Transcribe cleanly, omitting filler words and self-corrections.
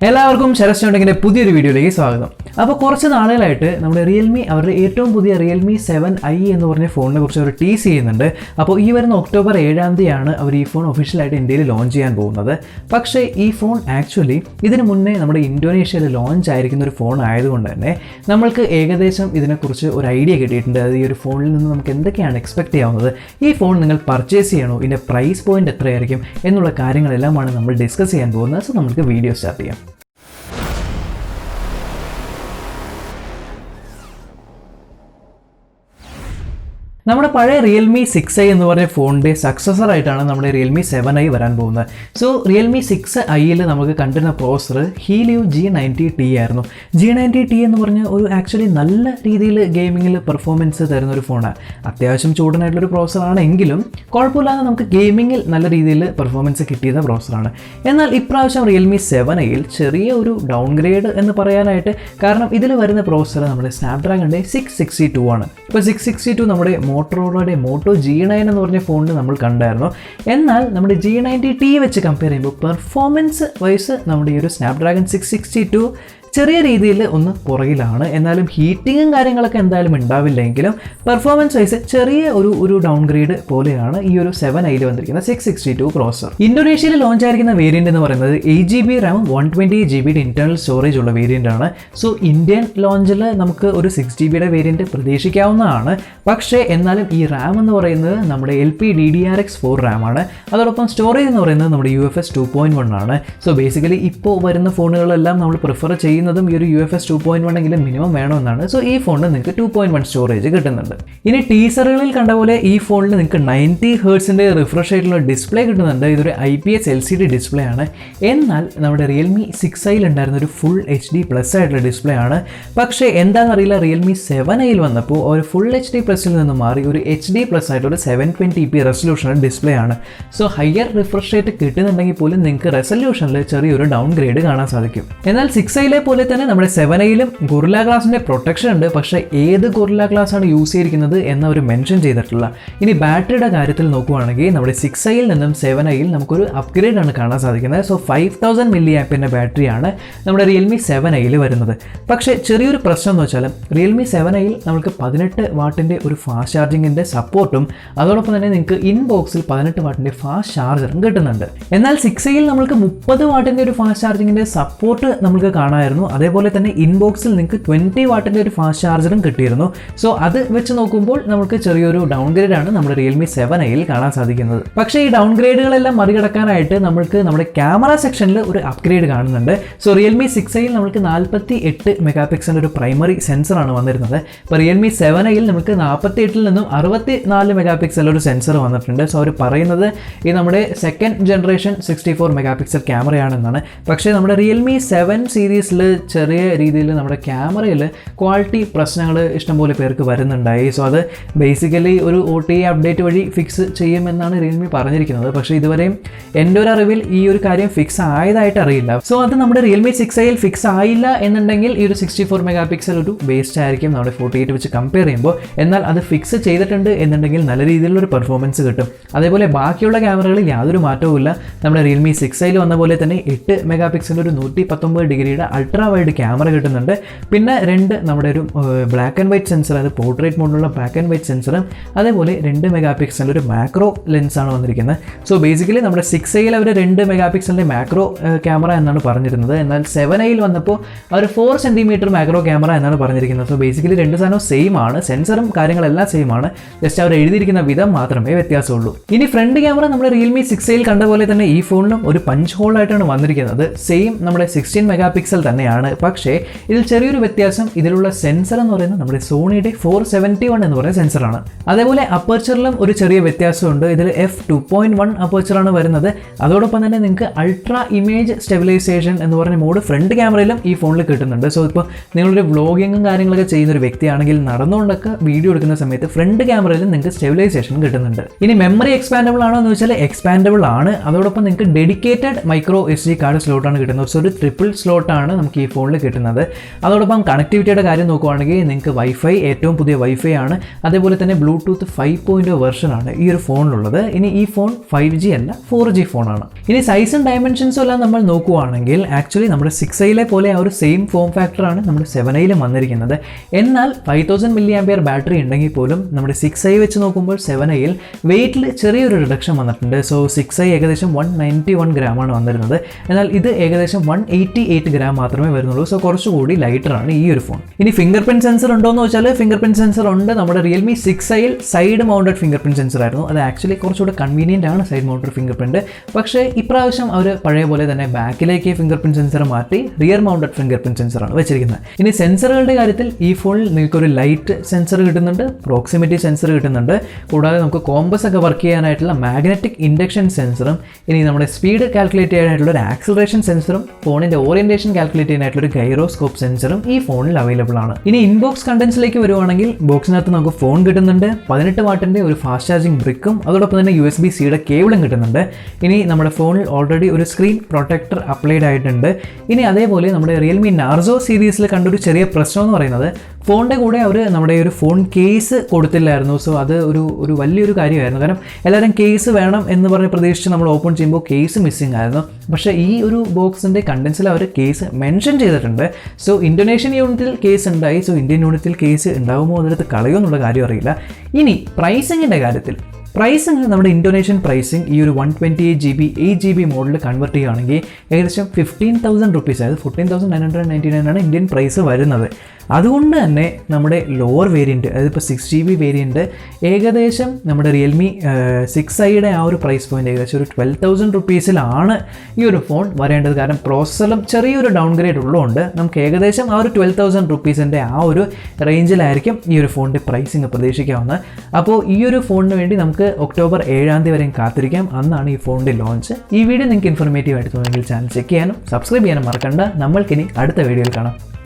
എല്ലാവർക്കും ശരസ്റ്റിന്റെ പുതിയൊരു വീഡിയോയിലേക്ക് സ്വാഗതം. അപ്പോൾ കുറച്ച് നാളുകളായിട്ട് നമ്മുടെ റിയൽമി അവരുടെ ഏറ്റവും പുതിയ റിയൽമി 7i എന്ന് പറഞ്ഞ ഫോണിനെ കുറിച്ച് അവർ ടീസ് ചെയ്യുന്നുണ്ട്. അപ്പോൾ ഈ വരുന്ന ഒക്ടോബർ 7-ാം തീയതിയാണ് അവർ ഈ ഫോൺ ഒഫീഷ്യലായിട്ട് ഇന്ത്യയിൽ ലോഞ്ച് ചെയ്യാൻ പോകുന്നത്. പക്ഷേ ഈ ഫോൺ ആക്ച്വലി ഇതിന് മുന്നേ നമ്മുടെ ഇന്തോനേഷ്യയിൽ ലോഞ്ച് ആയിരിക്കുന്ന ഒരു ഫോൺ ആയതുകൊണ്ട് തന്നെ നമ്മൾക്ക് ഏകദേശം ഇതിനെക്കുറിച്ച് ഒരു ഐഡിയ കിട്ടിയിട്ടുണ്ട്. അത് ഈ ഒരു ഫോണിൽ നിന്ന് നമുക്ക് എന്തൊക്കെയാണ് എക്സ്പെക്ട് ചെയ്യാവുന്നത്, ഈ ഫോൺ നിങ്ങൾ പർച്ചേസ് ചെയ്യണോ, ഇതിൻ്റെ പ്രൈസ് പോയിന്റ് എത്രയായിരിക്കും എന്നുള്ള കാര്യങ്ങളെല്ലാമാണ് നമ്മൾ ഡിസ്കസ് ചെയ്യാൻ പോകുന്നത്. സോ നമുക്ക് വീഡിയോ സ്റ്റാർട്ട് ചെയ്യാം. നമ്മുടെ പഴയ റിയൽമി 6i എന്ന് പറഞ്ഞ ഫോണിൻ്റെ സക്സസർ ആയിട്ടാണ് നമ്മുടെ റിയൽമി 7i വരാൻ പോകുന്നത്. സോ റിയൽമി 6iയിൽ നമുക്ക് കണ്ടിരുന്ന പ്രോസസ്സർ ഹീലിയോ G90T ആയിരുന്നു. G90T എന്ന് പറഞ്ഞ ഒരു ആക്ച്വലി നല്ല രീതിയിൽ ഗെയിമിങ്ങിൽ പെർഫോമൻസ് തരുന്ന ഒരു ഫോണാണ്. അത്യാവശ്യം ചൂടനായിട്ടുള്ളൊരു പ്രോസസ്സറാണെങ്കിലും കുഴപ്പമില്ലാതെ നമുക്ക് ഗെയിമിങ്ങിൽ നല്ല രീതിയിൽ പെർഫോമൻസ് കിട്ടിയ പ്രോസസ്സറാണ്. എന്നാൽ ഇപ്രാവശ്യം റിയൽമി 7iയിൽ ചെറിയ ഒരു ഡൗൺ ഗ്രേഡ് എന്ന് പറയാനായിട്ട്, കാരണം ഇതിൽ വരുന്ന പ്രോസസ്സർ നമ്മുടെ സ്നാപ്ഡ്രാഗണിൻ്റെ 662 ആണ്. ഇപ്പോൾ 662 നമ്മുടെ മോട്ടോറോളയുടെ മോട്ടോ G9 എന്ന് പറഞ്ഞ ഫോണിൽ നമ്മൾ കണ്ടായിരുന്നു. എന്നാൽ നമ്മുടെ G90T വെച്ച് കമ്പയർ ചെയ്യുമ്പോൾ പെർഫോമൻസ് വൈസ് നമ്മുടെ ഈ ഒരു സ്നാപ്ഡ്രാഗൺ 662 ചെറിയ രീതിയിൽ ഒന്ന് പുറകിലാണ്. എന്നാലും ഹീറ്റിങ്ങും കാര്യങ്ങളൊക്കെ എന്തായാലും ഉണ്ടാവില്ലെങ്കിലും പെർഫോമൻസ് വൈസ് ചെറിയ ഒരു ഡൗൺ ഗ്രേഡ് പോലെയാണ് ഈ ഒരു 7iയിൽ വന്നിരിക്കുന്ന 662 പ്രോസസർ. ഇന്തോനേഷ്യയിൽ ലോഞ്ച് ആയിരിക്കുന്ന വേരിയന്റ് എന്ന് പറയുന്നത് 8GB RAM 128GB internal storage ഉള്ള വേരിയന്റ് ആണ്. സോ ഇന്ത്യൻ ലോഞ്ചിൽ നമുക്ക് ഒരു 6GB വേരിയന്റ് പ്രതീക്ഷിക്കാവുന്നതാണ്. പക്ഷേ എന്നാലും ഈ റാം എന്ന് പറയുന്നത് നമ്മുടെ LPDDR4 റാം ആണ്. അതോടൊപ്പം സ്റ്റോറേജ് എന്ന് പറയുന്നത് നമ്മുടെ UFS 2.1 ആണ്. സോ ബേസിക്കലി ഇപ്പോൾ വരുന്ന ഫോണുകളെല്ലാം നമ്മൾ പ്രിഫർ ചെയ്യുന്നതും ഈ ഒരു UFS 2.1 എങ്കിലും മിനിമം വേണമെന്നാണ്. സോ ഈ ഫോണിൽ നിങ്ങൾക്ക് 2.1 സ്റ്റോറേജ് കിട്ടുന്നുണ്ട്. ഇനി ടീസറുകളിൽ കണ്ട പോലെ ഈ ഫോണിൽ നിങ്ങൾക്ക് 90 ഹെർട്സിൻ്റെ റിഫ്രഷ് ആയിട്ടുള്ള ഡിസ്പ്ലേ കിട്ടുന്നുണ്ട്. ഇതൊരു IPS LCD ഡിസ്പ്ലേ ആണ്. എന്നാൽ നമ്മുടെ റിയൽമി 6iയിൽ ഉണ്ടായിരുന്ന ഒരു ഫുൾ HD പ്ലസ് ആയിട്ടുള്ള ഡിസ്പ്ലേ ആണ്. പക്ഷേ എന്താണെന്നറിയില്ല, റിയൽമി 7iയിൽ വന്നപ്പോൾ ഒരു ഫുൾ HD പ്ലസിൽ നിന്ന് മാറി ഒരു HD പ്ലസ് ആയിട്ടൊരു 720p റെസൊല്യൂഷണൽ ഡിസ്പ്ലേ ആണ്. സോ ഹയർ റിഫ്രഷ് റേറ്റ് കിട്ടുന്നുണ്ടെങ്കിൽ പോലും നിങ്ങൾക്ക് റെസൊല്യൂഷനിൽ ചെറിയൊരു ഡൗൺ ഗ്രേഡ് കാണാൻ സാധിക്കും. എന്നാൽ 6iയിലെ പോലെ തന്നെ നമ്മുടെ 7iയിലും ഗൊറില്ല ഗ്ലാസിൻ്റെ പ്രൊട്ടക്ഷൻ ഉണ്ട്. പക്ഷേ ഏത് ഗൊറില്ല ഗ്ലാസ് ആണ് യൂസ് ചെയ്തിരിക്കുന്നത് എന്നവർ മെൻഷൻ ചെയ്തിട്ടില്ല. ഇനി ബാറ്ററിയുടെ കാര്യത്തിൽ നോക്കുവാണെങ്കിൽ നമ്മുടെ 6iയിൽ നിന്നും 7iയിൽ നമുക്കൊരു അപ്ഗ്രേഡ് ആണ് കാണാൻ സാധിക്കുന്നത്. സോ 5000 mAh ബാറ്ററിയാണ് നമ്മുടെ റിയൽമി 7iയിൽ വരുന്നത്. പക്ഷേ ചെറിയൊരു പ്രശ്നം എന്ന് വെച്ചാൽ റിയൽമി 7iയിൽ നമുക്ക് 18 വാട്ടിൻ്റെ ഒരു ഫാസ്റ്റ് ചാർജിങ്ങിൻ്റെ സപ്പോർട്ടും അതോടൊപ്പം തന്നെ നിങ്ങൾക്ക് ഇൻബോക്സിൽ 18 വാട്ടിൻ്റെ ഫാസ്റ്റ് ചാർജറും കിട്ടുന്നുണ്ട്. എന്നാൽ 6iയിൽ നമുക്ക് 30 വാട്ടിൻ്റെ ഒരു ഫാസ്റ്റ് ചാർജിങ്ങിൻ്റെ സപ്പോർട്ട് നമുക്ക് കാണാമായിരുന്നു. അതേപോലെ തന്നെ ഇൻബോക്സിൽ നിങ്ങൾക്ക് 20 വാട്ടിൻ്റെ ഒരു ഫാസ്റ്റ് ചാർജറും കിട്ടിയിരുന്നു. സോ അത് വെച്ച് നോക്കുമ്പോൾ നമുക്ക് ചെറിയൊരു ഡൗൺ ഗ്രേഡ് ആണ് നമ്മുടെ റിയൽമി 7iയിൽ കാണാൻ സാധിക്കുന്നത്. പക്ഷേ ഈ ഡൗൺ ഗ്രേഡുകളെല്ലാം മറികടക്കാനായിട്ട് നമുക്ക് നമ്മുടെ ക്യാമറ സെക്ഷനിൽ ഒരു അപ്ഗ്രേഡ് കാണുന്നുണ്ട്. സോ റിയൽമി 6iയിൽ നമുക്ക് 48 മെഗാപിക്സലിൻ്റെ ഒരു പ്രൈമറി സെൻസറാണ് വന്നിരുന്നത്. ഇപ്പോൾ റിയൽമി 7iയിൽ നമുക്ക് 48-ൽ നിന്നും 64 മെഗാപിക്സൽ ഒരു സെൻസർ വന്നിട്ടുണ്ട്. സോ അവർ പറയുന്നത് ഈ നമ്മുടെ സെക്കൻഡ് ജനറേഷൻ 64 മെഗാപിക്സൽ ക്യാമറയാണെന്നാണ്. പക്ഷേ നമ്മുടെ റിയൽമി 7 സീരീസിൽ ചെറിയ രീതിയിൽ നമ്മുടെ ക്യാമറയിൽ ക്വാളിറ്റി പ്രശ്നങ്ങൾ ഇഷ്ടംപോലെ പേർക്ക് വരുന്നുണ്ടായി. സോ അത് ബേസിക്കലി ഒരു OTA അപ്ഡേറ്റ് വഴി ഫിക്സ് ചെയ്യുമെന്നാണ് റിയൽമി പറഞ്ഞിരിക്കുന്നത്. പക്ഷേ ഇതുവരെയും എൻ്റെ ഒരു അറിവിൽ ഈ ഒരു കാര്യം ഫിക്സ് ആയതായിട്ട് അറിയില്ല. സോ അത് നമ്മുടെ റിയൽമി 6iയിൽ ഫിക്സ് ആയില്ല എന്നുണ്ടെങ്കിൽ ഈ ഒരു 64 മെഗാപിക്സൽ ഒരു വേസ്റ്റ് ആയിരിക്കും നമ്മുടെ 48 വെച്ച് കമ്പയർ ചെയ്യുമ്പോൾ. എന്നാൽ അത് ഫിക്സ് ചെയ്തിട്ടുണ്ട് എന്നുണ്ടെങ്കിൽ നല്ല രീതിയിലുള്ളൊരു പെർഫോമൻസ് കിട്ടും. അതേപോലെ ബാക്കിയുള്ള ക്യാമറകളിൽ യാതൊരു മാറ്റവും ഇല്ല. നമ്മുടെ റിയൽമി 6iയിൽ വന്ന പോലെ തന്നെ 8 മെഗാപിക്സലിൻ്റെ ഒരു 119 ഡിഗ്രിയുടെ അൾട്രാ വൈഡ് ക്യാമറ കിട്ടുന്നുണ്ട്. പിന്നെ 2 നമ്മുടെ ഒരു ബ്ലാക്ക് ആൻഡ് വൈറ്റ് സെൻസർ, അത് പോർട്രേറ്റ് മോഡിലുള്ള ബ്ലാക്ക് ആൻഡ് വൈറ്റ് സെൻസറും അതേപോലെ 2 മെഗാപിക്സലിൻ്റെ ഒരു മാക്രോ ലെൻസാണ് വന്നിരിക്കുന്നത്. സോ ബേസിക്കലി നമ്മുടെ 6iയിൽ അവർ 2 മെഗാപിക്സലിൻ്റെ മാക്രോ ക്യാമറ എന്നാണ് പറഞ്ഞിരുന്നത്. എന്നാൽ 7iയിൽ വന്നപ്പോൾ അവർ 4 സെൻറ്റിമീറ്റർ മാക്രോ ക്യാമറ എന്നാണ് പറഞ്ഞിരിക്കുന്നത്. സോ ബേസിക്കലി രണ്ട് സാധനവും സെയിം ആണ്, സെൻസറും കാര്യങ്ങളെല്ലാം സെയിം ആണ്. ജസ്റ്റ് അവർ എഴുതിയിരിക്കുന്ന വിധം മാത്രമേ വ്യത്യാസമുള്ളൂ. ഇനി ഫ്രണ്ട് ക്യാമറ നമ്മുടെ റിയൽമി 6iയിൽ കണ്ട പോലെ തന്നെ ഈ ഫോണിലും ഒരു പഞ്ച് ഹോൾ ആയിട്ടാണ് വന്നിരിക്കുന്നത്. സെയിം നമ്മുടെ 16 മെഗാപിക്സൽ തന്നെയാണ്. പക്ഷേ ഇതിൽ ചെറിയൊരു വ്യത്യാസം, ഇതിലുള്ള സെൻസർ എന്ന് പറയുന്നത് നമ്മുടെ സോണിയുടെ 471 എന്ന് പറയുന്ന സെൻസറാണ്. അതേപോലെ അപ്പർച്ചറിലും ഒരു ചെറിയ വ്യത്യാസമുണ്ട്. ഇതിൽ f2.1 അപ്പർച്ചറാണ് വരുന്നത്. അതോടൊപ്പം തന്നെ നിങ്ങൾക്ക് അൾട്രാ ഇമേജ് സ്റ്റെബിലൈസേഷൻ എന്ന് പറഞ്ഞ മോഡ് ഫ്രണ്ട് ക്യാമറയിലും ഈ ഫോണിൽ കിട്ടുന്നുണ്ട്. സോ ഇപ്പോൾ നിങ്ങളൊരു വ്ളോഗിങ്ങും കാര്യങ്ങളൊക്കെ ചെയ്യുന്ന ഒരു വ്യക്തിയാണെങ്കിൽ നടന്നുകൊണ്ടൊക്കെ വീഡിയോ എടുക്കുന്ന സമയത്ത് ഫ്രണ്ട് ക്യാമറയിലും നിങ്ങൾക്ക് സ്റ്റെബിലൈസേഷൻ കിട്ടുന്നുണ്ട്. ഇനി മെമ്മറി എക്സ്പാൻഡബിൾ ആണോ എന്ന് വെച്ചാൽ എക്സ്പാൻഡബിൾ ആണ്. അതോടൊപ്പം നിങ്ങൾക്ക് ഡെഡിക്കേറ്റഡ് മൈക്രോ SD കാർഡ് സ്ലോട്ടാണ് കിട്ടുന്നത്. സോ ഒരു ട്രിപ്പിൾ സ്ലോട്ടാണ് നമുക്ക് നമുക്ക് ഈ ഫോണിൽ കിട്ടുന്നത്. അതോടൊപ്പം കണക്ടിവിറ്റിയുടെ കാര്യം നോക്കുവാണെങ്കിൽ നിങ്ങൾക്ക് വൈഫൈ ഏറ്റവും പുതിയ വൈഫൈ ആണ്, അതേപോലെ തന്നെ ബ്ലൂടൂത്ത് 5.0 വെർഷനാണ് ഈ ഒരു ഫോണിലുള്ളത്. ഇനി ഈ ഫോൺ 5G അല്ല 4G ഫോണാണ്. ഇനി സൈസും ഡയമെൻഷൻസും എല്ലാം നമ്മൾ നോക്കുവാണെങ്കിൽ ആക്ച്വലി നമ്മുടെ 6iലെ പോലെ ആ ഒരു സെയിം ഫോം ഫാക്ടറാണ് നമ്മുടെ 7iലും വന്നിരിക്കുന്നത്. എന്നാൽ 5000 mAh ബാറ്ററി ഉണ്ടെങ്കിൽ പോലും നമ്മുടെ 6i വെച്ച് നോക്കുമ്പോൾ 7iൽ വെയിറ്റിൽ ചെറിയൊരു റിഡക്ഷൻ വന്നിട്ടുണ്ട്. സോ 6i ഏകദേശം 191 ഗ്രാമാണ് വന്നിരുന്നത്, എന്നാൽ ഇത് ഏകദേശം 188 ഗ്രാം മാത്രമേ വരുന്നുള്ളൂ. സോ കുറച്ചുകൂടി ലൈറ്ററാണ് ഈ ഒരു ഫോൺ. ഇനി ഫിംഗർ പ്രിന്റ് സെൻസർ ഉണ്ടോ എന്ന് വെച്ചാൽ ഫിംഗർ പ്രിന്റ് സെൻസർ ഉണ്ട്. നമ്മുടെ റിയൽമി 6iൽ side mounted fingerprint sensor ആയിരുന്നു. അത് ആക്ച്വലി കുറച്ചുകൂടെ കൺവീനിയൻ്റ് ആണ് സൈഡ് മൗണ്ടഡ് ഫിംഗർ പ്രിന്റ്. പക്ഷേ ഇപ്രാവശ്യം അവർ പഴയ പോലെ തന്നെ ബാക്കിലേക്ക് ഫിംഗർ പ്രിന്റ് സെൻസർ മാറ്റി റിയർ മൗണ്ടഡ് ഫിംഗർ പ്രിന്റ് സെൻസറാണ് വെച്ചിരിക്കുന്നത്. ഇനി സെൻസറുകളുടെ കാര്യത്തിൽ ഈ ഫോണിൽ നിങ്ങൾക്കൊരു ലൈറ്റ് സെൻസർ കിട്ടുന്നുണ്ട്, പ്രോക്സിമിറ്റി സെൻസർ കിട്ടുന്നുണ്ട്, കൂടാതെ നമുക്ക് കോമ്പസ് ഒക്കെ വർക്ക് ചെയ്യാനായിട്ടുള്ള മാഗ്നറ്റിക് ഇൻഡക്ഷൻ സെൻസറും, ഇനി നമ്മുടെ സ്പീഡ് കാൽക്കുലേറ്റ് ചെയ്യാനായിട്ടുള്ള ഒരു ആക്സിലറേഷൻ സെൻസറും, ഫോണിന്റെ ഓറിയന്റേഷൻ കാൽക്കുലേറ്റ് ചെയ്യാനായിട്ടുള്ള ഒരു ഗൈറോസ്കോപ്പ് സെൻസറും ഈ ഫോണിൽ അവൈലബിൾ ആണ്. ഇനി ഇൻബോക്സ് കണ്ടന്റ്സിലേക്ക് വരുവാണെങ്കിൽ ബോക്സിനകത്ത് നമുക്ക് ഫോൺ കിട്ടുന്നുണ്ട്, 18 വാട്ടിന്റെ ഒരു ഫാസ്റ്റ് ചാർജിങ് ബ്രിക്കും, അതോടൊപ്പം തന്നെ USB-Cയുടെ കേബിളും കിട്ടുന്നുണ്ട്. ഇനി നമ്മുടെ ഫോണിൽ ഓൾറെഡി ഒരു സ്ക്രീൻ പ്രൊട്ടക്ടർ അപ്ലൈഡ് ആയിട്ടുണ്ട്. ഇനി അതേപോലെ നമ്മുടെ റിയൽമി നാർസോ സീരീസിൽ കണ്ടൊരു ചെറിയ പ്രശ്നം എന്ന് പറയുന്നത് ഫോണിൻ്റെ കൂടെ അവർ നമ്മുടെ ഒരു ഫോൺ കേസ് കൊടുത്തില്ലായിരുന്നു. സോ അത് ഒരു വലിയൊരു കാര്യമായിരുന്നു. കാരണം എല്ലാവരും കേസ് വേണം എന്ന് പറഞ്ഞ് പ്രതീക്ഷിച്ച് നമ്മൾ ഓപ്പൺ ചെയ്യുമ്പോൾ കേസ് മിസ്സിംഗ് ആയിരുന്നു. പക്ഷേ ഈ ഒരു ബോക്സിൻ്റെ കണ്ടൻസിൽ അവർ കേസ് മെൻഷൻ ചെയ്തിട്ടുണ്ട്. സോ ഇന്തോനേഷ്യൻ യൂണിറ്റിൽ കേസ് ഉണ്ടായി, സോ ഇന്ത്യൻ യൂണിറ്റിൽ കേസ് ഉണ്ടാകുമോ അതിനകത്ത് കളയോ എന്നുള്ള കാര്യം അറിയില്ല. ഇനി പ്രൈസിങ്ങിൻ്റെ കാര്യത്തിൽ നമ്മുടെ ഇന്തോനേഷ്യൻ പ്രൈസിങ് ഈ ഒരു 128GB 8GB മോഡൽ കൺവേർട്ട് ചെയ്യുകയാണെങ്കിൽ ഏകദേശം 15,000 റുപ്പീസ്, അതായത് 14,999 ആണ് ഇന്ത്യൻ പ്രൈസ് വരുന്നത്. അതുകൊണ്ട് തന്നെ നമ്മുടെ ലോവർ വേരിയൻറ്റ്, അതായത് ഇപ്പോൾ 6GB വേരിയൻറ്റ് ഏകദേശം നമ്മുടെ റിയൽമി 6iയുടെ ആ ഒരു പ്രൈസ് പോയിൻറ്റ് ഏകദേശം ഒരു 12,000 റുപ്പീസിലാണ് ഈ ഒരു ഫോൺ വരേണ്ടത്. കാരണം പ്രോസസ്സറിലും ചെറിയൊരു ഡൗൺ ഗ്രേഡ് ഉള്ളതുകൊണ്ട് നമുക്ക് ഏകദേശം ആ ഒരു 12,000 റുപ്പീസിൻ്റെ ആ ഒരു റേഞ്ചിലായിരിക്കും ഈ ഒരു ഫോണിൻ്റെ പ്രൈസിങ് പ്രതീക്ഷിക്കാവുന്നത്. അപ്പോൾ ഈ ഒരു ഫോണിന് വേണ്ടി നമുക്ക് ഒക്ടോബർ 7 വരെയും കാത്തിരിക്കാം. അന്നാണ് ഈ ഫോണിൻ്റെ ലോഞ്ച്. ഈ വീഡിയോ നിങ്ങൾക്ക് ഇൻഫോർമേറ്റീവ് ആയിട്ട് തോന്നുമെങ്കിൽ ചാനൽ ചെക്ക് ചെയ്യാനും സബ്സ്ക്രൈബ് ചെയ്യാനും മറക്കണ്ട. നമ്മൾക്കിനി അടുത്ത വീഡിയോയിൽ കാണാം.